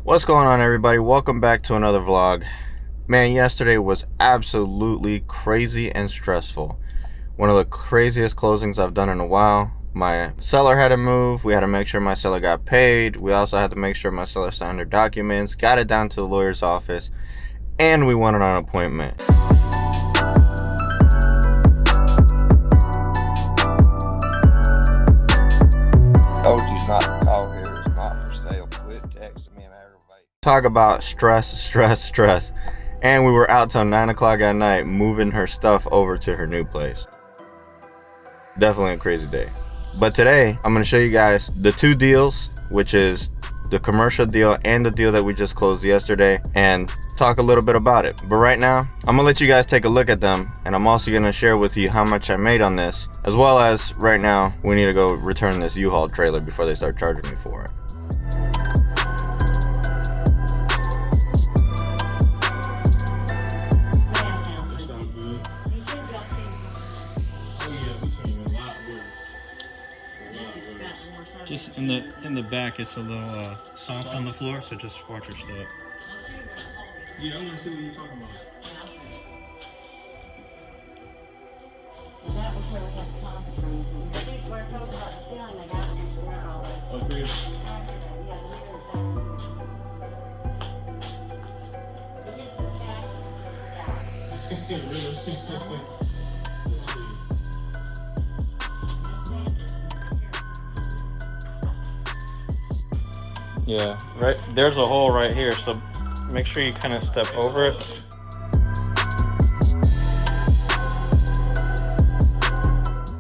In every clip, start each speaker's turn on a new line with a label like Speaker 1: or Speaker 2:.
Speaker 1: What's going on, everybody? Welcome back to another vlog. Man, yesterday was absolutely crazy and stressful. One of the craziest closings I've done in a while. My seller had to move. We had to make sure my seller got paid. We also had to make sure my seller signed her documents, got it down to the lawyer's office, and we went on an appointment.
Speaker 2: Told you not to call here. It's not for sale. Quit texting me and aggravating.
Speaker 1: Talk about stress. And we were out till 9 o'clock at night moving her stuff over to her new place. Definitely a crazy day. But today, I'm going to show you guys the two deals, which is the commercial deal and the deal that we just closed yesterday, and talk a little bit about it. But right now, I'm gonna let you guys take a look at them, and I'm also gonna share with you how much I made on this, as well as right now we need to go return this U-Haul trailer before they start charging me for it.
Speaker 3: Just in the back, it's a little soft on the floor, so just watch your step. Yeah, I want to see what you're talking about.
Speaker 4: That was where we had the conference room. I think we're talking about the ceiling, they got it to work all this.
Speaker 3: Okay. Yeah, right. There's a hole right here, so make sure you kind of step over it.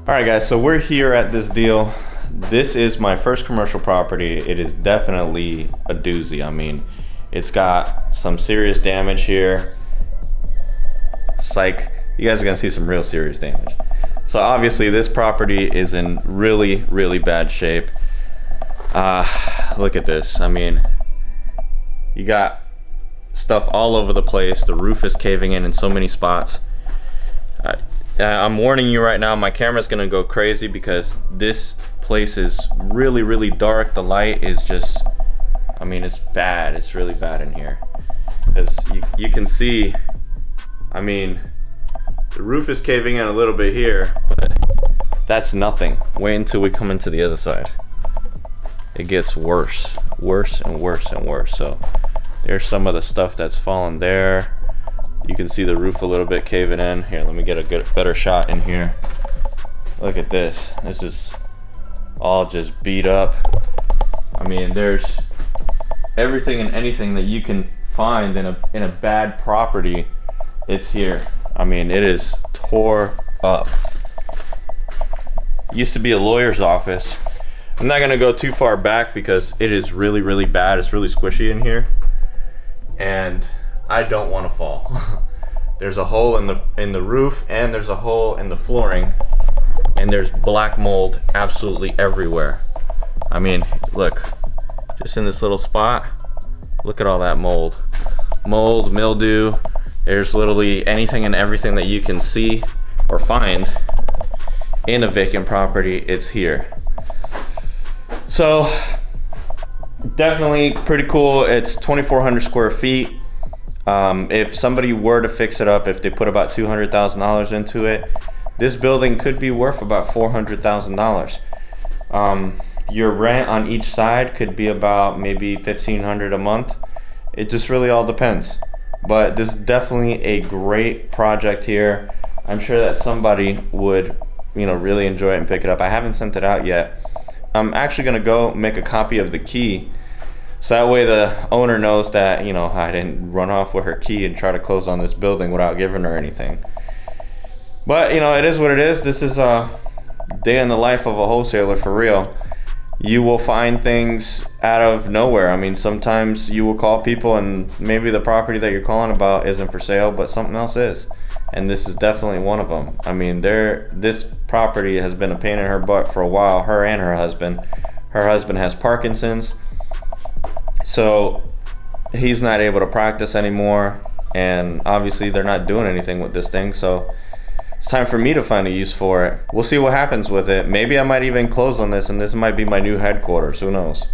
Speaker 1: All right, guys, so we're here at this deal. This is my first commercial property. It is definitely a doozy. I mean, it's got some serious damage here. It's like, you guys are gonna see some real serious damage. So obviously this property is in really bad shape. Look at this. I mean, you got stuff all over the place. The roof is caving in so many spots. I'm warning you right now, my camera's gonna go crazy because this place is really dark. The light is just, I mean, it's bad. It's really bad in here. Because you can see, I mean, the roof is caving in a little bit here, but that's nothing. Wait until we come into the other side. It gets worse and worse. So there's some of the stuff that's fallen there. You can see the roof a little bit caving in. Here, let me get a better shot in here. Look at this. This is all just beat up. I mean, there's everything and anything that you can find in a bad property. It's here. I mean, it is tore up. Used to be a lawyer's office. I'm not gonna go too far back because it is really bad. It's really squishy in here, and I don't want to fall. There's a hole in the roof, and there's a hole in the flooring, and there's black mold absolutely everywhere. I mean, look, just in this little spot, look at all that mold, mildew. There's literally anything and everything that you can see or find in a vacant property. It's here. So definitely pretty cool. It's 2,400 square feet. If somebody were to fix it up, if they put about $200,000 into it, this building could be worth about $400,000. Your rent on each side could be about maybe $1,500 a month. It just really all depends. But this is definitely a great project here. I'm sure that somebody would, really enjoy it and pick it up. I haven't sent it out yet. I'm actually gonna go make a copy of the key, so that way the owner knows that, I didn't run off with her key and try to close on this building without giving her anything. But, it is what it is. This is a day in the life of a wholesaler, for real. You will find things out of nowhere. I mean, sometimes you will call people and maybe the property that you're calling about isn't for sale, but something else is. And this is definitely one of them. I mean, this property has been a pain in her butt for a while, her and her husband. Her husband has Parkinson's, so he's not able to practice anymore, and obviously they're not doing anything with this thing, so it's time for me to find a use for it. We'll see what happens with it. Maybe I might even close on this, and this might be my new headquarters. Who knows?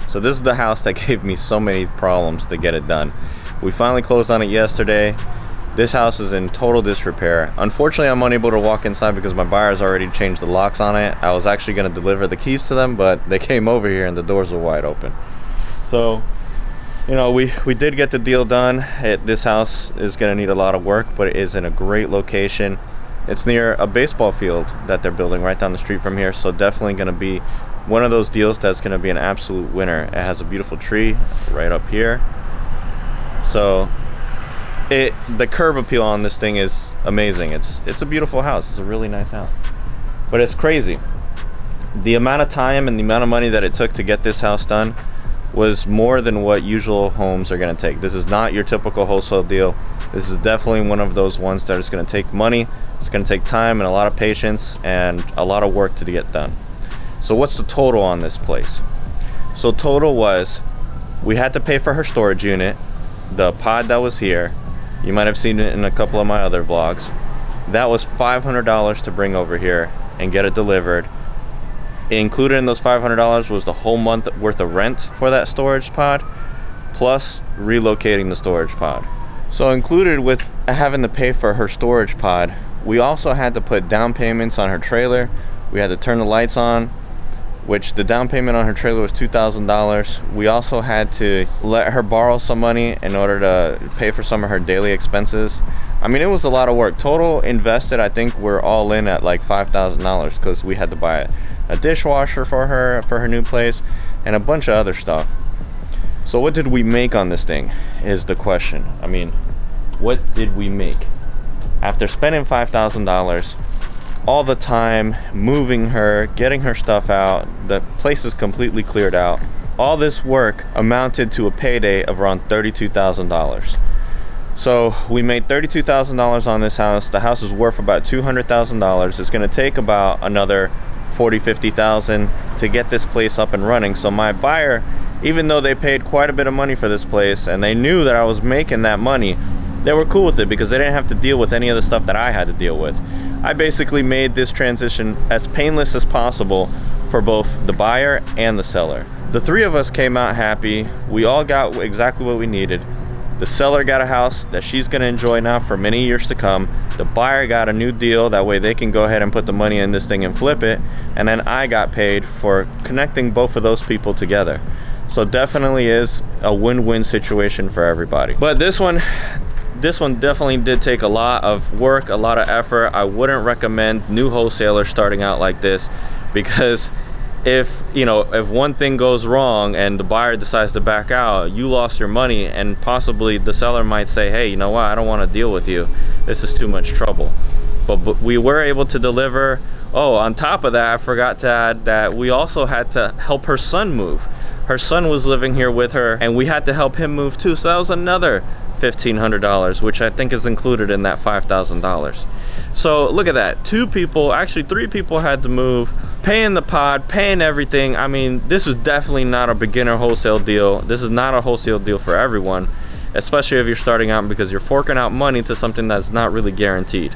Speaker 1: So this is the house that gave me so many problems to get it done. We finally closed on it yesterday. This house is in total disrepair. Unfortunately, I'm unable to walk inside because my buyers already changed the locks on it. I was actually going to deliver the keys to them, but they came over here and the doors were wide open. So, you know, we did get the deal done. This house is going to need a lot of work, but it is in a great location. It's near a baseball field that they're building right down the street from here, so definitely going to be one of those deals that's going to be an absolute winner. It has a beautiful tree right up here. So the curb appeal on this thing is amazing. It's a beautiful house. It's a really nice house, but it's crazy. The amount of time and the amount of money that it took to get this house done was more than what usual homes are going to take. This is not your typical wholesale deal. This is definitely one of those ones that is going to take money. It's going to take time and a lot of patience and a lot of work to get done. So what's the total on this place? So total was, we had to pay for her storage unit, the pod that was here. You might have seen it in a couple of my other vlogs. That was $500 to bring over here and get it delivered. Included in those $500 was the whole month worth of rent for that storage pod, plus relocating the storage pod. So included with having to pay for her storage pod, we also had to put down payments on her trailer. We had to turn the lights on, which the down payment on her trailer was $2,000. We also had to let her borrow some money in order to pay for some of her daily expenses. I mean, it was a lot of work. Total invested, I think we're all in at like $5,000 because we had to buy a dishwasher for her new place and a bunch of other stuff. So what did we make on this thing is the question. I mean, what did we make? After spending $5,000, all the time moving her, getting her stuff out, the place is completely cleared out. All this work amounted to a payday of around $32,000. So we made $32,000 on this house. The house is worth about $200,000. It's going to take about another $40,000-$50,000 to get this place up and running. So my buyer, even though they paid quite a bit of money for this place and they knew that I was making that money, they were cool with it because they didn't have to deal with any of the stuff that I had to deal with. I basically made this transition as painless as possible for both the buyer and the seller. The three of us came out happy. We all got exactly what we needed. The seller got a house that she's going to enjoy now for many years to come. The buyer got a new deal, that way they can go ahead and put the money in this thing and flip it. And then I got paid for connecting both of those people together. So definitely is a win-win situation for everybody. But this one definitely did take a lot of work, a lot of effort. I wouldn't recommend new wholesalers starting out like this, because if one thing goes wrong and the buyer decides to back out, you lost your money, and possibly the seller might say, hey, you know what, I don't want to deal with you, this is too much trouble. But we were able to deliver. Oh, on top of that, I forgot to add that we also had to help her son move. Her son was living here with her and we had to help him move too, so that was another $1,500, which I think is included in that $5,000. So look at that, three people had to move, paying the pod, paying everything. I mean, this is definitely not a beginner wholesale deal. This is not a wholesale deal for everyone, especially if you're starting out, because you're forking out money to something that's not really guaranteed.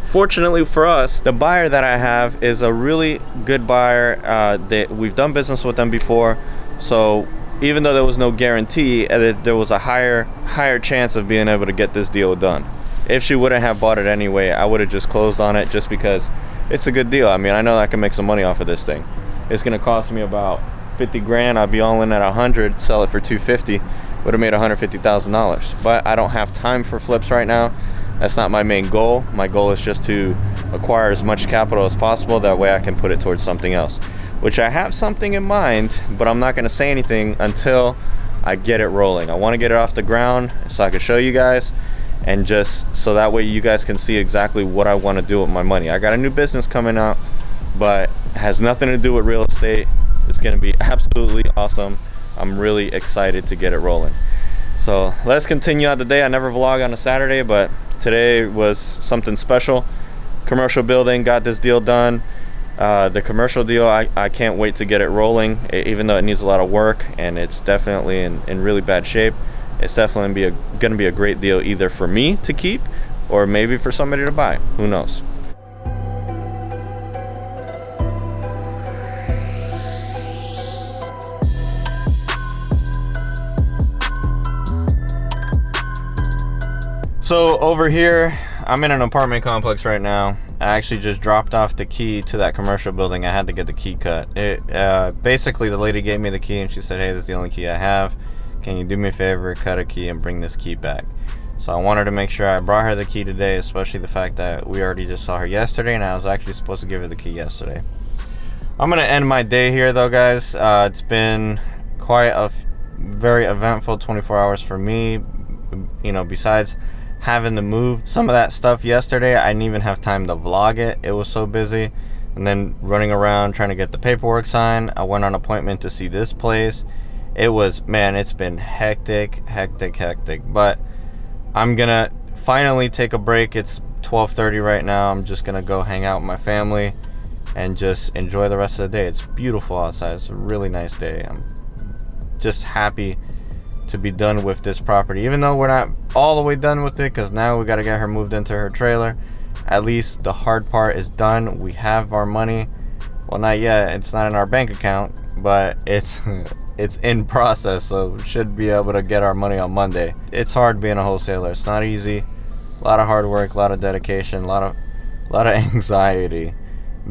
Speaker 1: Fortunately for us, the buyer that I have is a really good buyer. We've done business with them before, so even though there was no guarantee, there was a higher chance of being able to get this deal done. If she wouldn't have bought it anyway, I would have just closed on it, just because it's a good deal. I mean, I know I can make some money off of this thing. It's gonna cost me about 50 grand. I'll be all in at 100, sell it for 250, would have made $150,000. But I don't have time for flips right now. That's not my main goal. My goal is just to acquire as much capital as possible. That way I can put it towards something else, which I have something in mind, but I'm not gonna say anything until I get it rolling. I wanna get it off the ground so I can show you guys, and just so that way you guys can see exactly what I wanna do with my money. I got a new business coming out, but it has nothing to do with real estate. It's gonna be absolutely awesome. I'm really excited to get it rolling. So let's continue out the day. I never vlog on a Saturday, but today was something special. Commercial building, got this deal done. The commercial deal, I can't wait to get it rolling, even though it needs a lot of work and it's definitely in really bad shape. It's definitely gonna be a great deal, either for me to keep or maybe for somebody to buy. Who knows? So over here, I'm in an apartment complex right now. I actually just dropped off the key to that commercial building. I had to get the key cut. Basically, the lady gave me the key and she said, hey, this is the only key I have. Can you do me a favor, cut a key and bring this key back? So I wanted to make sure I brought her the key today, especially the fact that we already just saw her yesterday and I was actually supposed to give her the key yesterday. I'm gonna end my day here though, guys. It's been quite a very eventful 24 hours for me. You know, besides having to move some of that stuff yesterday, I didn't even have time to vlog it. It was so busy. And then running around trying to get the paperwork signed. I went on appointment to see this place. It was, man, it's been hectic. But I'm gonna finally take a break. It's 12:30 right now. I'm just gonna go hang out with my family and just enjoy the rest of the day. It's beautiful outside. It's a really nice day. I'm just happy to be done with this property, even though we're not all the way done with it, because now we got to get her moved into her trailer. At least the hard part is done. We have our money. Well, not yet. It's not in our bank account, but it's in process, so we should be able to get our money on Monday. It's hard being a wholesaler. It's not easy. A lot of hard work, a lot of dedication, a lot of anxiety,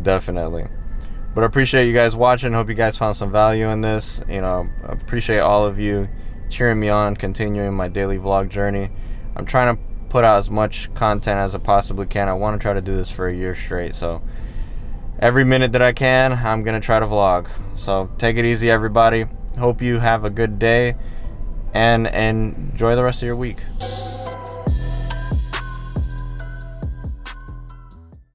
Speaker 1: definitely. But I appreciate you guys watching. Hope you guys found some value in this. You know, I appreciate all of you cheering me on, continuing my daily vlog journey. I'm trying to put out as much content as I possibly can. I want to try to do this for a year straight, so every minute that I can, I'm gonna try to vlog. So take it easy, everybody. Hope you have a good day and enjoy the rest of your week.